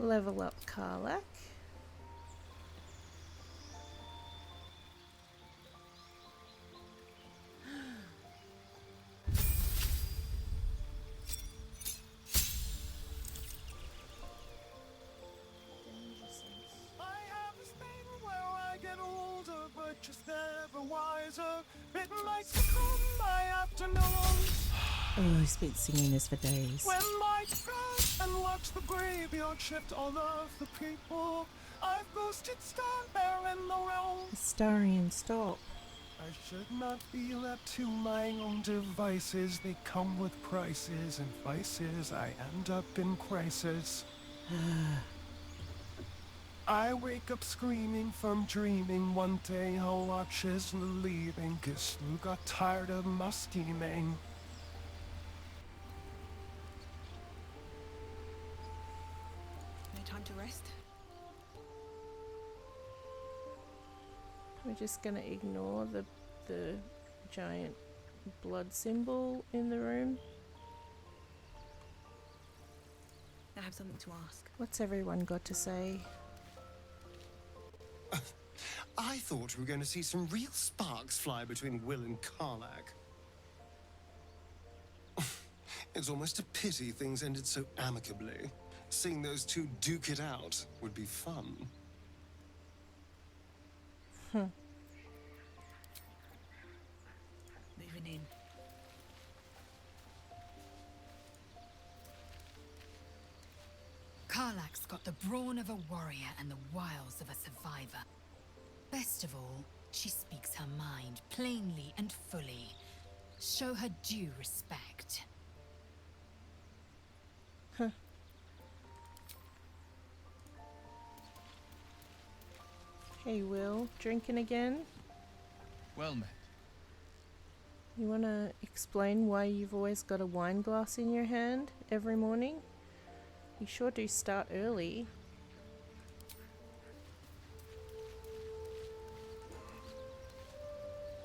Level up Karlak. Just never wiser. Midnights become my afternoons. Oh, he's been singing this for days. When lights crash and watch the graveyard shift all of the people. I've boosted star there in the realm. Astarion, stop. I should not be left to my own devices. They come with prices and vices. I end up in crisis. I wake up screaming from dreaming. One day I'll watch as the leaving. Guess you got tired of my scheming. No time to rest? We're just gonna ignore the giant blood symbol in the room. I have something to ask. What's everyone got to say? I thought we were going to see some real sparks fly between Will and Karlak. It's almost a pity things ended so amicably. Seeing those two duke it out would be fun. Moving in. Karlak's got the brawn of a warrior and the wiles of a survivor. Best of all, she speaks her mind plainly and fully. Show her due respect. Hey Will, drinking again? Well met. You wanna explain why you've always got a wine glass in your hand every morning? You sure do start early.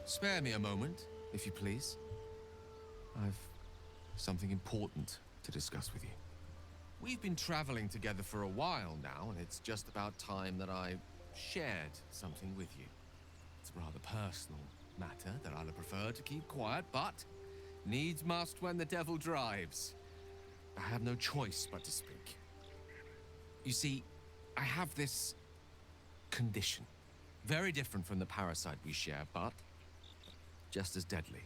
Spare me a moment, if you please. I've something important to discuss with you. We've been traveling together for a while now, and it's just about time that I shared something with you. It's a rather personal matter that I'd have preferred to keep quiet, but needs must when the devil drives. I have no choice but to speak. You see, I have this condition. Very different from the parasite we share, but just as deadly.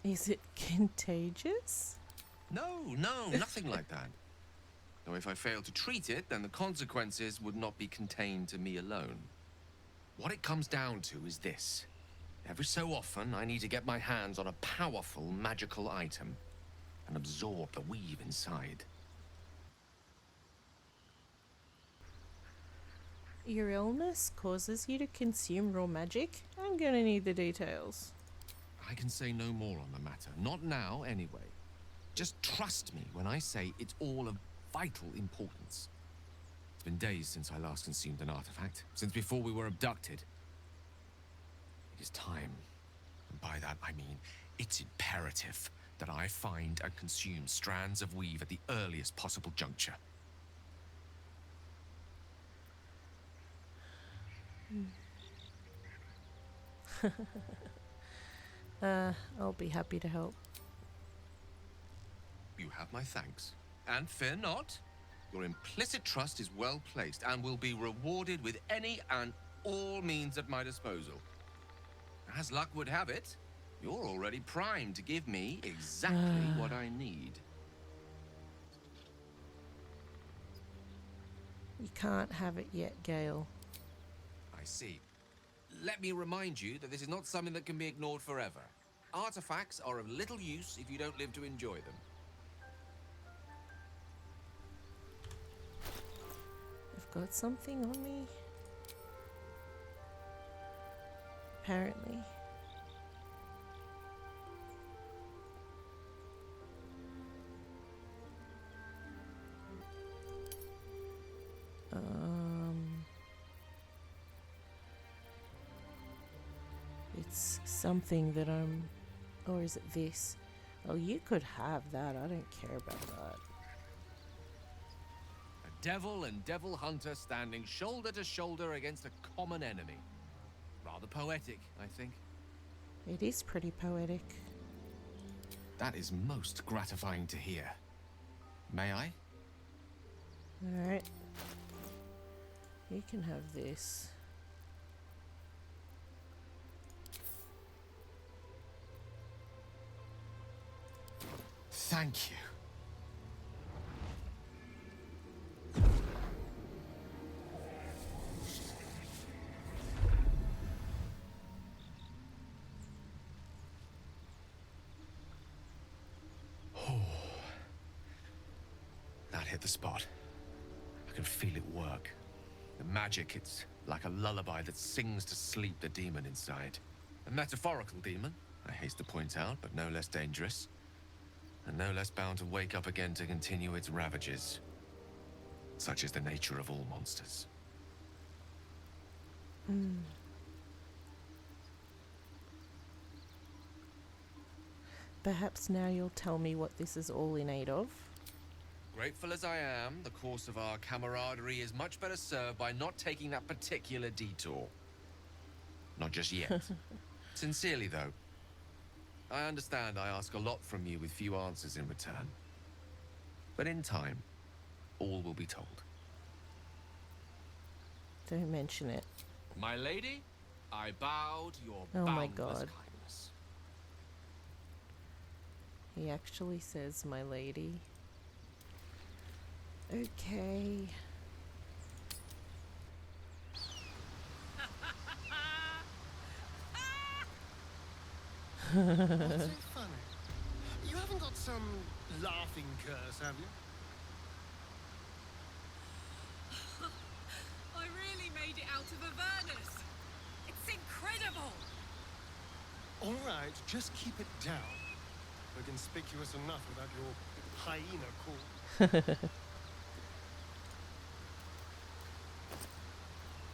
Is it contagious? No, nothing like that. Though if I fail to treat it, then the consequences would not be contained to me alone. What it comes down to is this. Every so often, I need to get my hands on a powerful magical item and absorb the weave inside. Your illness causes you to consume raw magic? I'm gonna need the details. I can say no more on the matter. Not now, anyway. Just trust me when I say it's all of vital importance. It's been days since I last consumed an artifact, since before we were abducted. It is time, and by that I mean it's imperative that I find and consume strands of weave at the earliest possible juncture. I'll be happy to help. You have my thanks. And fear not. Your implicit trust is well placed and will be rewarded with any and all means at my disposal. As luck would have it, you're already primed to give me exactly what I need. You can't have it yet, Gale. I see. Let me remind you that this is not something that can be ignored forever. Artifacts are of little use if you don't live to enjoy them. I've got something on me. Apparently. It's something that I'm... Or is it this? Oh, you could have that. I don't care about that. Devil and devil hunter standing shoulder to shoulder against a common enemy. Rather poetic, I think. It is pretty poetic. That is most gratifying to hear. May I? Alright. You can have this. Thank you. That hit the spot. I can feel it work. The magic, it's like a lullaby that sings to sleep the demon inside. A metaphorical demon, I haste to point out, but no less dangerous. And no less bound to wake up again to continue its ravages. Such is the nature of all monsters. Perhaps now you'll tell me what this is all in aid of. Grateful as I am, the course of our camaraderie is much better served by not taking that particular detour. Not just yet. Sincerely, though. I understand I ask a lot from you with few answers in return. But in time, all will be told. Don't mention it. My lady, I bow to your Oh my boundless God. kindness. He actually says, my lady. Okay. What's so funny? You haven't got some laughing curse, have you? I really made it out of Avernus. It's incredible. All right, just keep it down. We're conspicuous enough without your hyena call.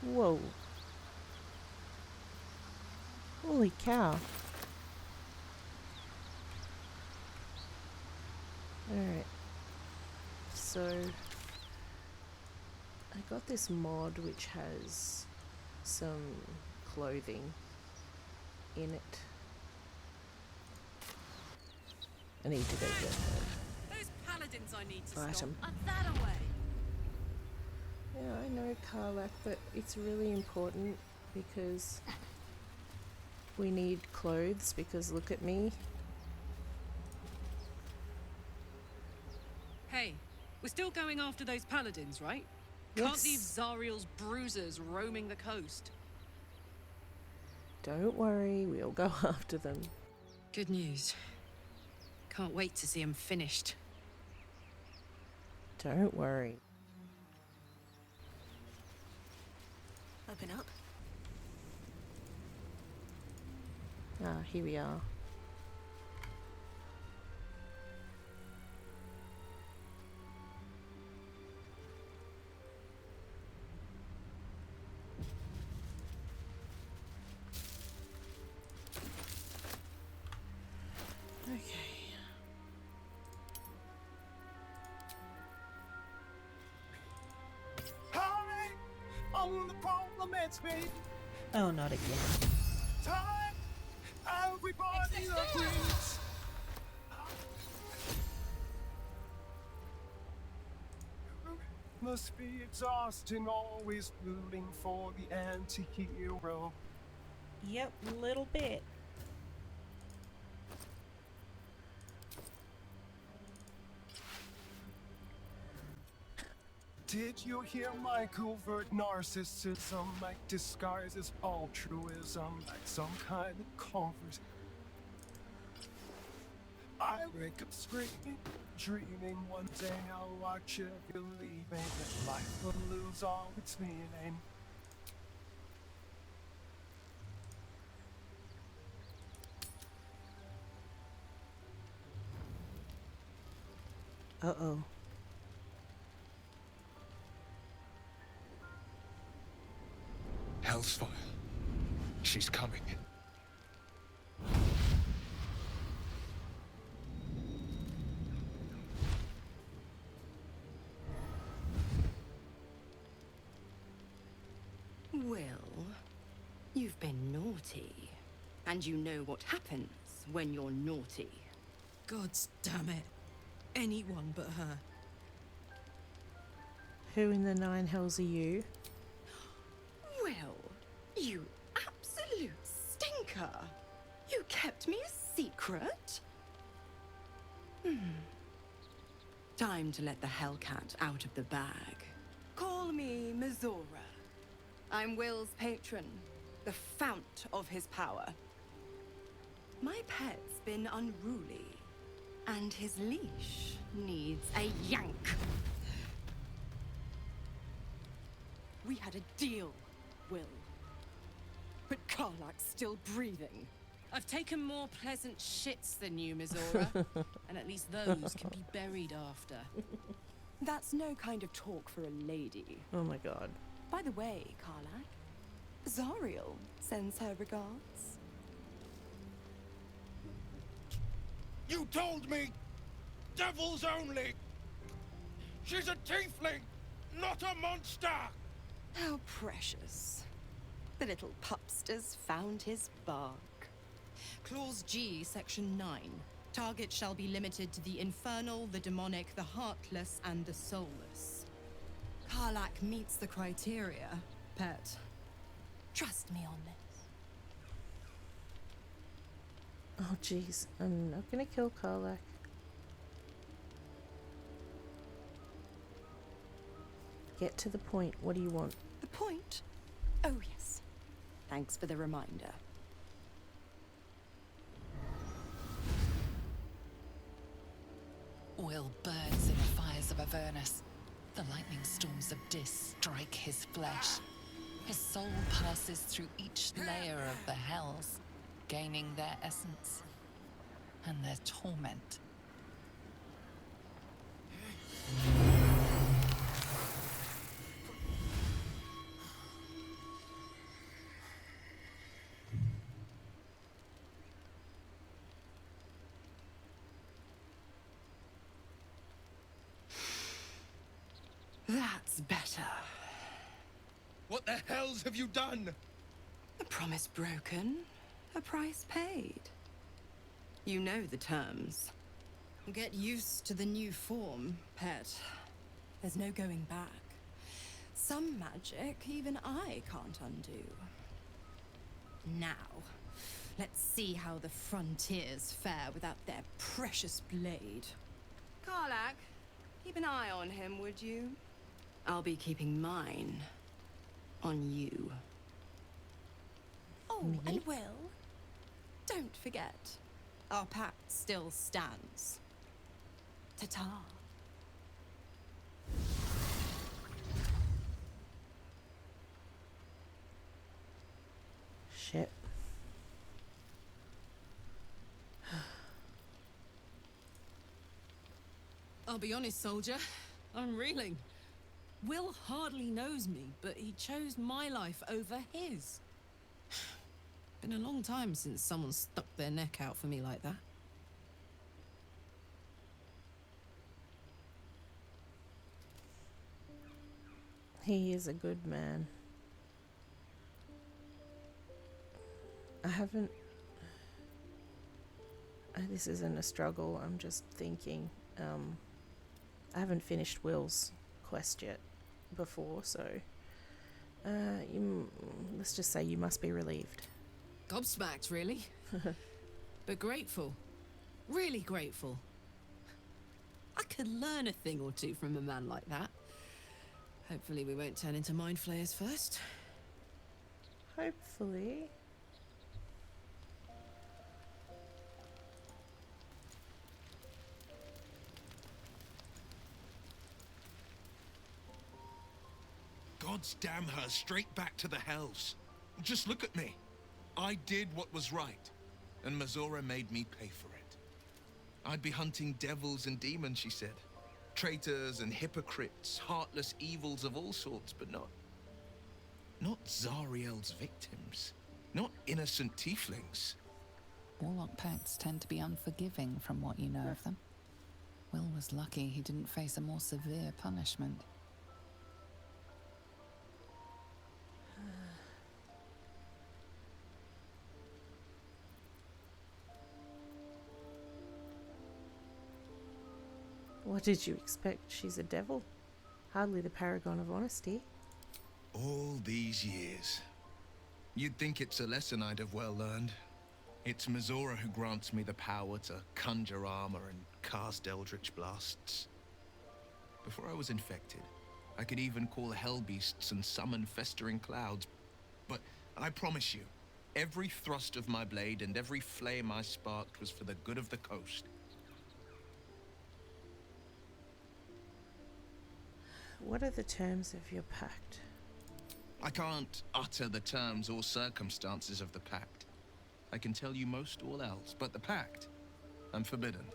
Whoa. Holy cow. Alright. So I got this mod which has some clothing in it. I need to go get that. Those paladins I need to Item. stop are that away. Yeah, I know, Karlak, but it's really important because we need clothes, because look at me. Hey, we're still going after those paladins, right? Can't Yes. leave Zariel's bruisers roaming the coast. Don't worry, we'll go after them. Good news. Can't wait to see them finished. Don't worry. Open up. Ah, here we are. Okay. Hi! I'm the problem, it's me. Oh, not again. Time! Everybody agrees. Must be exhausting, always rooting for the anti-hero. Yep, little bit. Did you hear my covert narcissism? Like disguise as altruism, like some kind of comfort. I wake up screaming, dreaming one day I'll watch you believing that life will lose all its meaning. Uh-oh. Hellsfire. She's coming. You've been naughty. And you know what happens when you're naughty. Gods damn it. Anyone but her. Who in the nine hells are you? Well, you absolute stinker. You kept me a secret? Time to let the Hellcat out of the bag. Call me Mizora. I'm Will's patron, the fount of his power. My pet's been unruly, and his leash needs a yank. We had a deal, Will. But Karlak's still breathing. I've taken more pleasant shits than you, Mizora. And at least those can be buried after. That's no kind of talk for a lady. Oh my god. By the way, Karlak, Zariel sends her regards. You told me! Devils only! She's a tiefling, not a monster! How precious. The little pupster's found his bark. Clause G, Section 9. Target shall be limited to the infernal, the demonic, the heartless, and the soulless. Karlak meets the criteria, pet. Trust me on this. Oh jeez, I'm not gonna kill Karlak. Get to the point. What do you want? The point? Oh yes. Thanks for the reminder. Will burns in the fires of Avernus. The lightning storms of Dis strike his flesh. His soul passes through each layer of the hells, gaining their essence and their torment. That's better. What the hells have you done? A promise broken, a price paid. You know the terms. Get used to the new form, pet. There's no going back. Some magic even I can't undo. Now, let's see how the frontiers fare without their precious blade. Karlak, keep an eye on him, would you? I'll be keeping mine on you. Oh, and Will, don't forget, our pact still stands. Ta-ta. Shit. I'll be honest, soldier. I'm reeling. Will hardly knows me, but he chose my life over his. Been a long time since someone stuck their neck out for me like that. He is a good man. I haven't... this isn't a struggle, I'm just thinking. I haven't finished Will's quest yet before, so... let's just say you must be relieved. Gobsmacked, really. But grateful. Really grateful. I could learn a thing or two from a man like that. Hopefully we won't turn into mind flayers first. Hopefully. Gods damn her, straight back to the hells. Just look at me. I did what was right, and Mizora made me pay for it. I'd be hunting devils and demons, she said. Traitors and hypocrites, heartless evils of all sorts, but not Zariel's victims. Not innocent tieflings. Warlock pacts tend to be unforgiving from what you know of them. Will was lucky he didn't face a more severe punishment. What did you expect? She's a devil. Hardly the paragon of honesty. All these years. You'd think it's a lesson I'd have well learned. It's Mizora who grants me the power to conjure armor and cast eldritch blasts. Before I was infected, I could even call hell beasts and summon festering clouds. But I promise you, every thrust of my blade and every flame I sparked was for the good of the coast. What are the terms of your pact? I can't utter the terms or circumstances of the pact. I can tell you most all else, but the pact, I'm forbidden,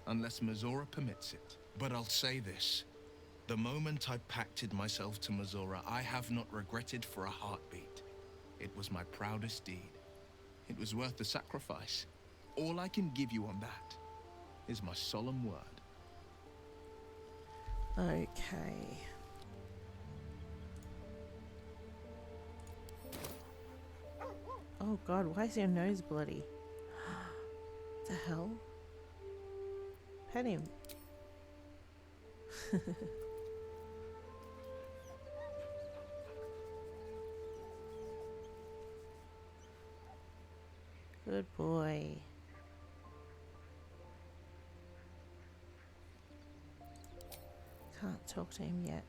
unless Mizora permits it. But I'll say this. The moment I pacted myself to Mizora, I have not regretted for a heartbeat. It was my proudest deed. It was worth the sacrifice. All I can give you on that is my solemn word. Okay. Oh god, why is your nose bloody? The hell? Pet him. Good boy. Can't talk to him yet.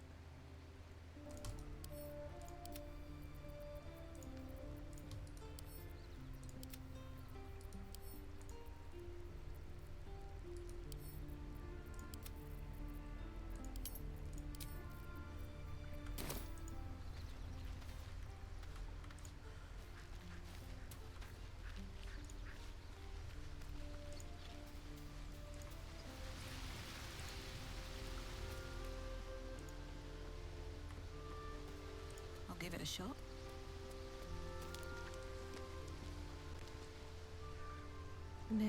Give it a shot. Now,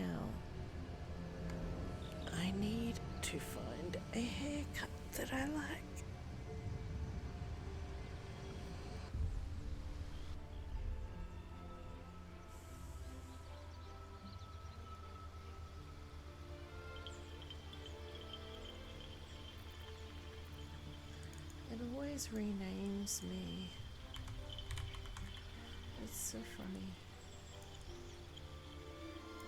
I need to find a haircut that I like. It always renames me. It's so funny.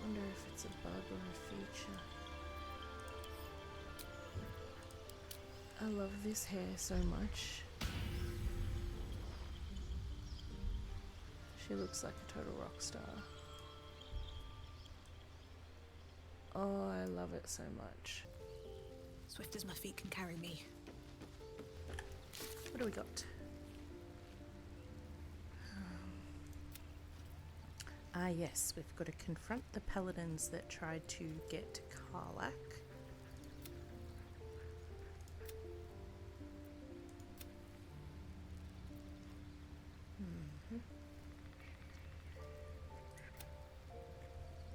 Wonder if it's a bug or a feature. I love this hair so much. She looks like a total rock star. Oh, I love it so much. Swift as my feet can carry me. What do we got? Ah yes, we've got to confront the paladins that tried to get Karlach.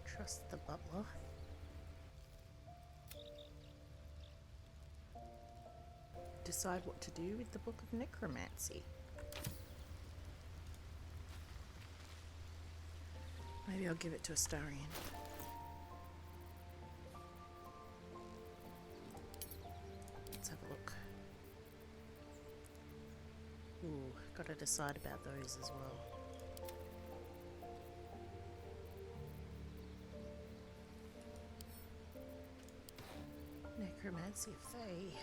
Trust the butler. Decide what to do with the Book of Necromancy. Maybe I'll give it to Astarion. Let's have a look. Ooh, gotta decide about those as well. Necromancy of Fae.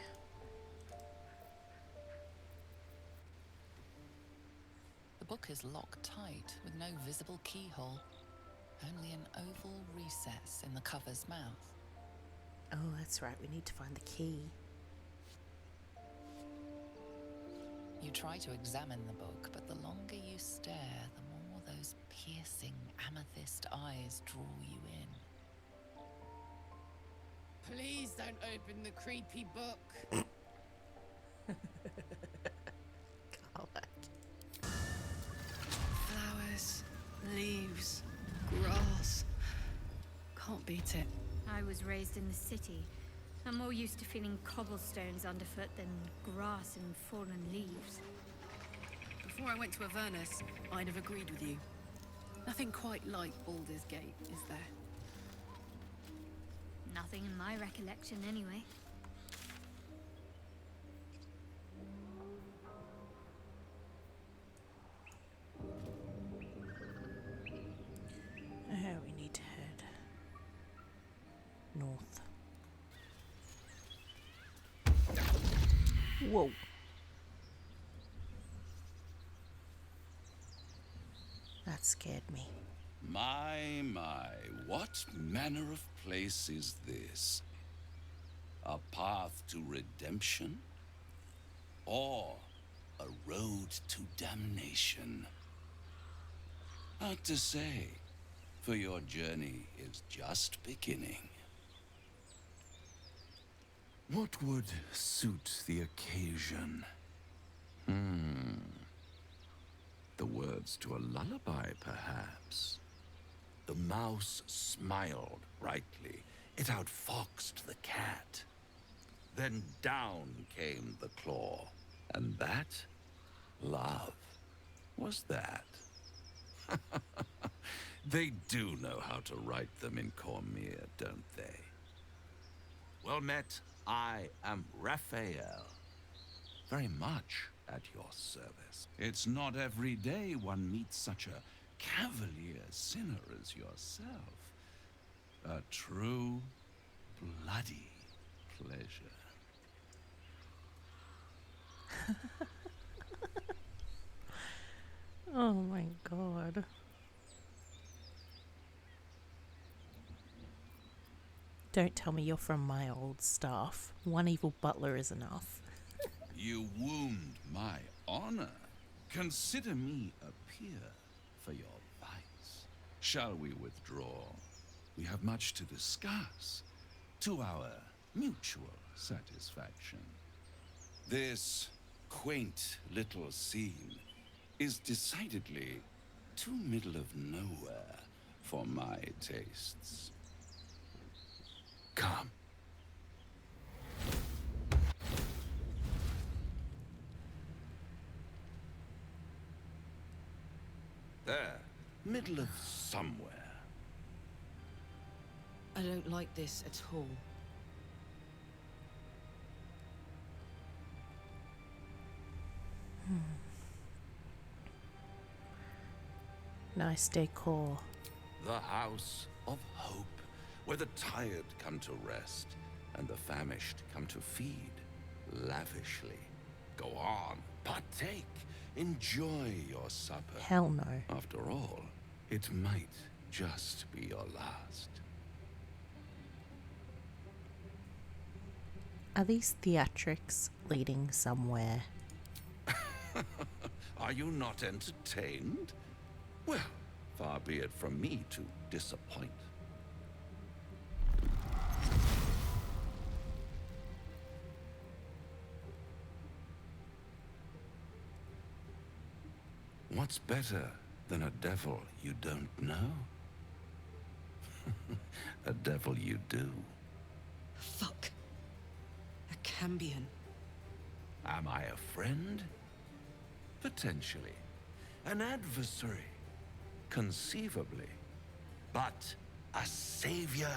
The book is locked tight with no visible keyhole. Only an oval recess in the cover's mouth. Oh, that's right, we need to find the key. You try to examine the book, but the longer you stare, the more those piercing amethyst eyes draw you in. Please don't open the creepy book. Flowers, leaves, grass. Can't beat it. I was raised in the city. I'm more used to feeling cobblestones underfoot than grass and fallen leaves. Before I went to Avernus, I'd have agreed with you. Nothing quite like Baldur's Gate, is there? Nothing in my recollection, anyway. Whoa. That scared me. My, what manner of place is this? A path to redemption? Or a road to damnation? Hard to say, for your journey is just beginning. What would suit the occasion? The words to a lullaby, perhaps. The mouse smiled brightly. It outfoxed the cat. Then down came the claw. And that? Love. Was that? They do know how to write them in Cormyr, don't they? Well met, I am Raphael. Very much at your service. It's not every day one meets such a cavalier sinner as yourself. A true, bloody pleasure. Oh my god. Don't tell me you're from my old staff. One evil butler is enough. You wound my honor. Consider me a peer for your vice. Shall we withdraw? We have much to discuss, to our mutual satisfaction. This quaint little scene is decidedly too middle of nowhere for my tastes. Come. There, middle of somewhere. I don't like this at all. Nice decor. The House of Hope, where the tired come to rest and the famished come to feed lavishly. Go on, partake, enjoy your supper. Hell no. After all, it might just be your last. Are these theatrics leading somewhere? Are you not entertained? Well, far be it from me to disappoint. What's better than a devil you don't know? A devil you do. Fuck. A Cambion. Am I a friend? Potentially. An adversary? Conceivably. But a savior?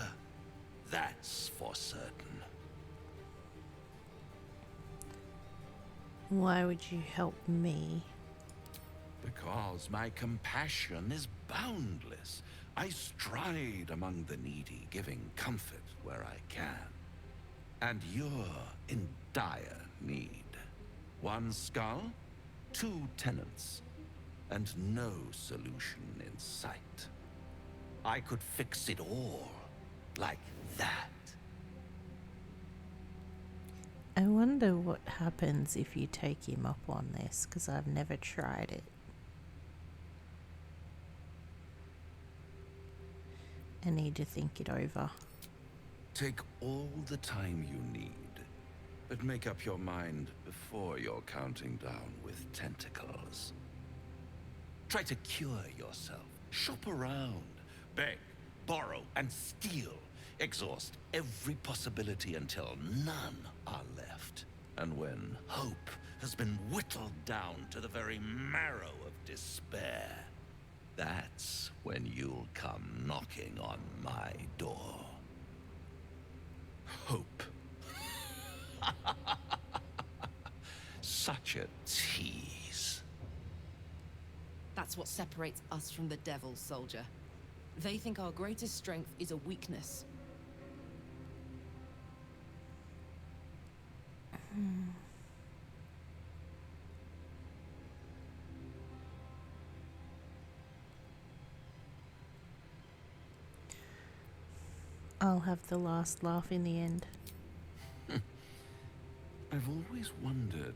That's for certain. Why would you help me? Because my compassion is boundless. I stride among the needy, giving comfort where I can. And you're in dire need. One skull, 2 tenants, and no solution in sight. I could fix it all, like that. I wonder what happens if you take him up on this, because I've never tried it. I need to think it over. Take all the time you need, but make up your mind before you're counting down with tentacles. Try to cure yourself. Shop around. Beg, borrow, and steal. Exhaust every possibility until none are left. And when hope has been whittled down to the very marrow of despair, that's when you'll come knocking on my door. Hope. Such a tease. That's what separates us from the devil, soldier. They think our greatest strength is a weakness. I'll have the last laugh in the end. I've always wondered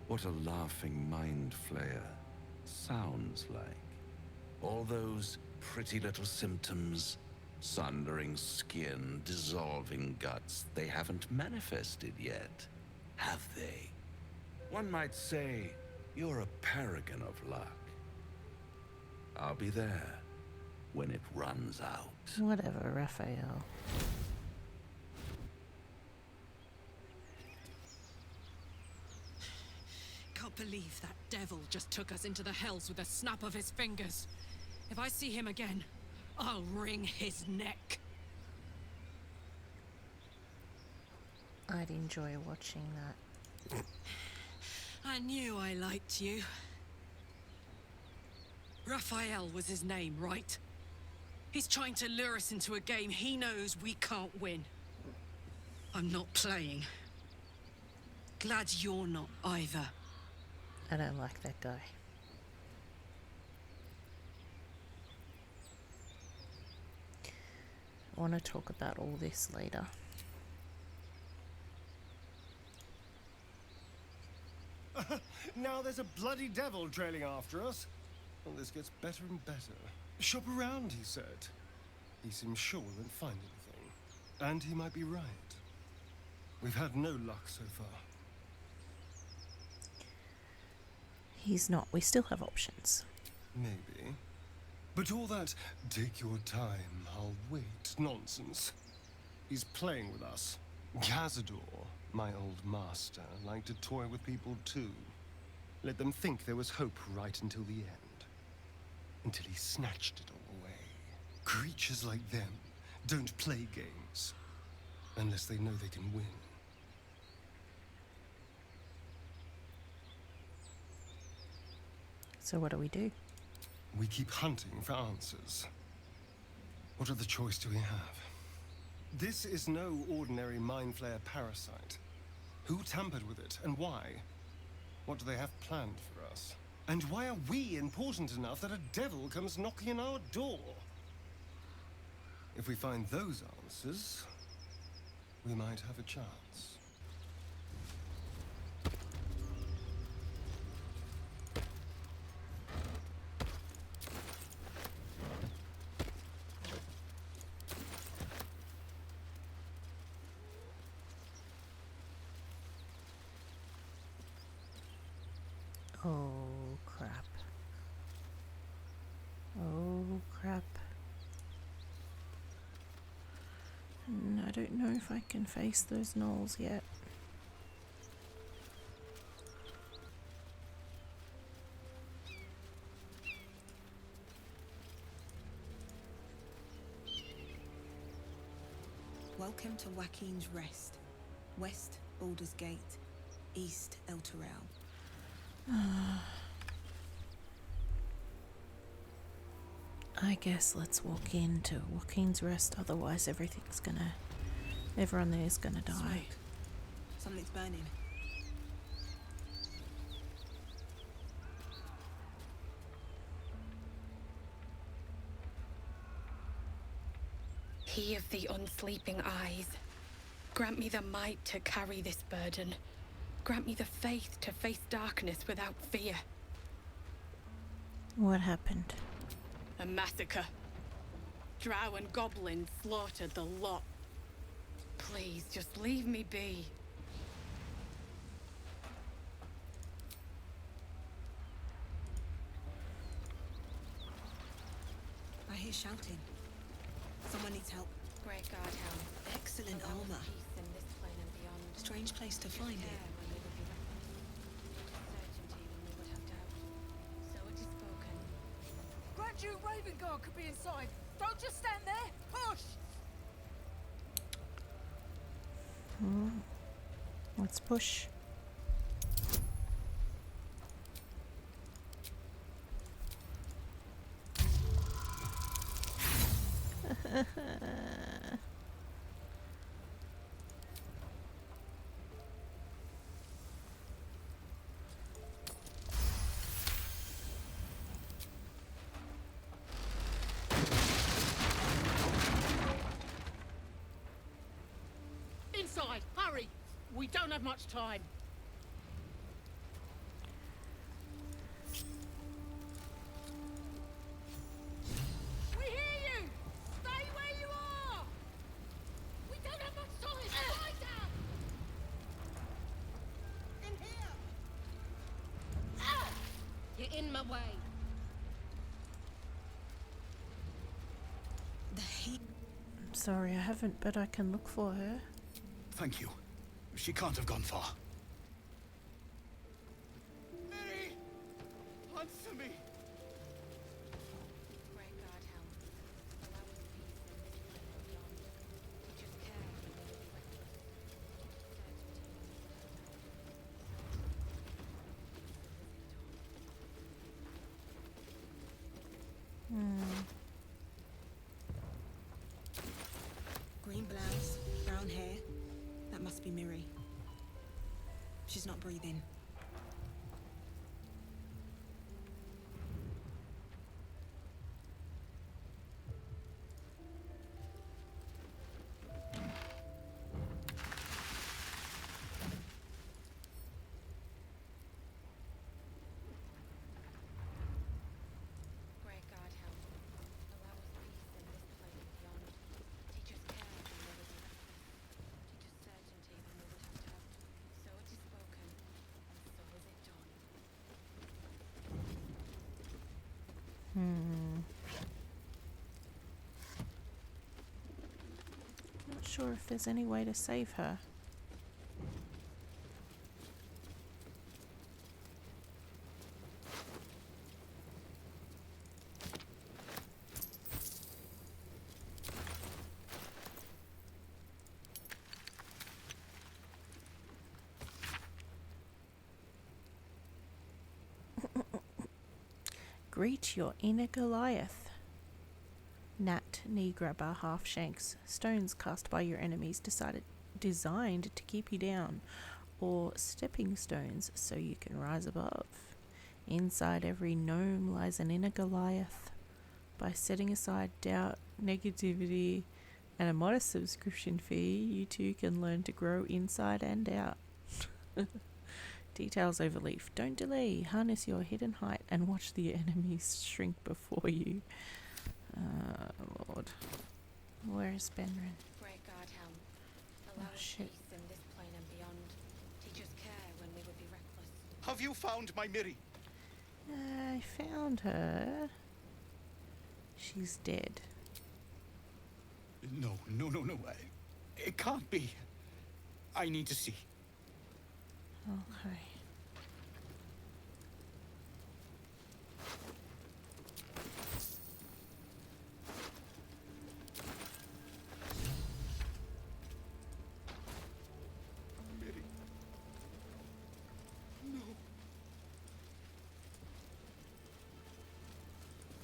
what a laughing mind flayer sounds like. All those pretty little symptoms, sundering skin, dissolving guts, they haven't manifested yet, have they? One might say you're a paragon of luck. I'll be there when it runs out. Whatever, Raphael. Can't believe that devil just took us into the hells with a snap of his fingers. If I see him again, I'll wring his neck. I'd enjoy watching that. I knew I liked you. Raphael was his name, right? He's trying to lure us into a game he knows we can't win. I'm not playing. Glad you're not either. I don't like that guy. I want to talk about all this later. Now there's a bloody devil trailing after us. Well, this gets better and better. Shop around, he said. He seems sure we won't find anything. And he might be right. We've had no luck so far. He's not. We still have options. Maybe. But all that, take your time, I'll wait nonsense. He's playing with us. Cazador, my old master, liked to toy with people too. Let them think there was hope right until the end. Until he snatched it all away. Creatures like them don't play games. Unless they know they can win. So what do we do? We keep hunting for answers. What other choice do we have? This is no ordinary mind flayer parasite. Who tampered with it, and why? What do they have planned for us? And why are we important enough that a devil comes knocking on our door? If we find those answers, we might have a chance. Oh, crap. Oh, crap. I don't know if I can face those gnolls yet. Welcome to Joaquin's Rest. West, Baldur's Gate. East, El Terrell. I guess let's walk into Joaquin's Rest, otherwise everyone there is gonna die. Smoke. Something's burning. He of the unsleeping eyes, grant me the might to carry this burden. Grant me the faith to face darkness without fear. What happened? A massacre. Drow and goblins slaughtered the lot. Please, just leave me be. I hear shouting. Someone needs help. Grey Guard helm. Excellent armor. Peace in this plane and beyond. Strange place to find it. Grant you Raven Guard could be inside. Don't just stand there. Push! Let's push. We don't have much time. We hear you! Stay where you are! We don't have much time! Lie down! In here! You're in my way. The heat. I'm sorry, I haven't, but I can look for her. Thank you. She can't have gone far. Mary! Answer me! Great God, help. Allow us peace in this place and beyond. Teach us care when we will be reckless. Green blouse, brown hair. That must be Miri. She's not breathing. Great God, help. Allow us peace in this place and beyond. Teach us care when we will be reckless. Teach us certainty when we would have doubt. So it is spoken, and so is it done. Not sure if there's any way to save her. Greet your inner Goliath. Nat, knee grabber, half shanks, stones cast by your enemies designed to keep you down, or stepping stones so you can rise above. Inside every gnome lies an inner Goliath. By setting aside doubt, negativity, and a modest subscription fee, you too can learn to grow inside and out. Details overleaf. Don't delay. Harness your hidden height and watch the enemies shrink before you. Lord. Where is Benrin? Great God, help. Allow us shit. peace in this plane and beyond. Teach us care when we would be reckless. Have you found my Miri? I found her. She's dead. No. It can't be. I need to see. Okay. Miri. No.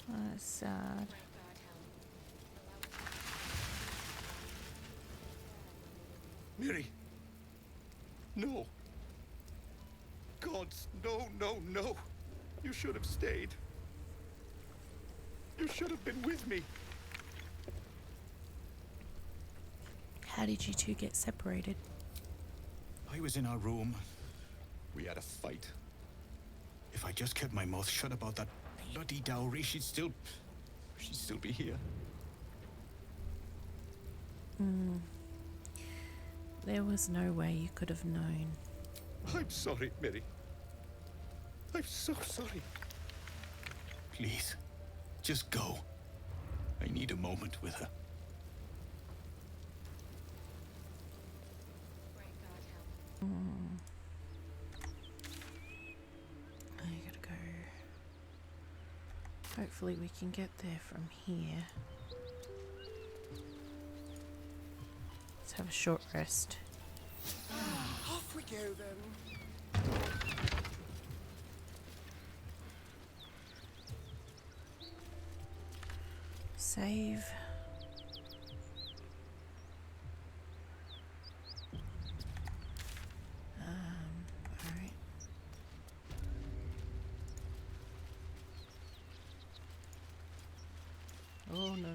That's sad. Miri. No. Gods, no. You should have stayed. You should have been with me. How did you two get separated? I was in our room. We had a fight. If I just kept my mouth shut about that bloody dowry, she'd still be here. There was no way you could have known. I'm sorry, Miri. I'm so sorry. Please, just go. I need a moment with her. I gotta go. Hopefully we can get there from here. Let's have a short rest. Off we go then. Save. Alright. Oh, no.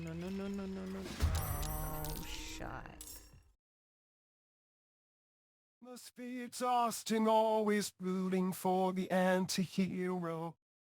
Oh, shit. Must be exhausting, always rooting for the anti-hero.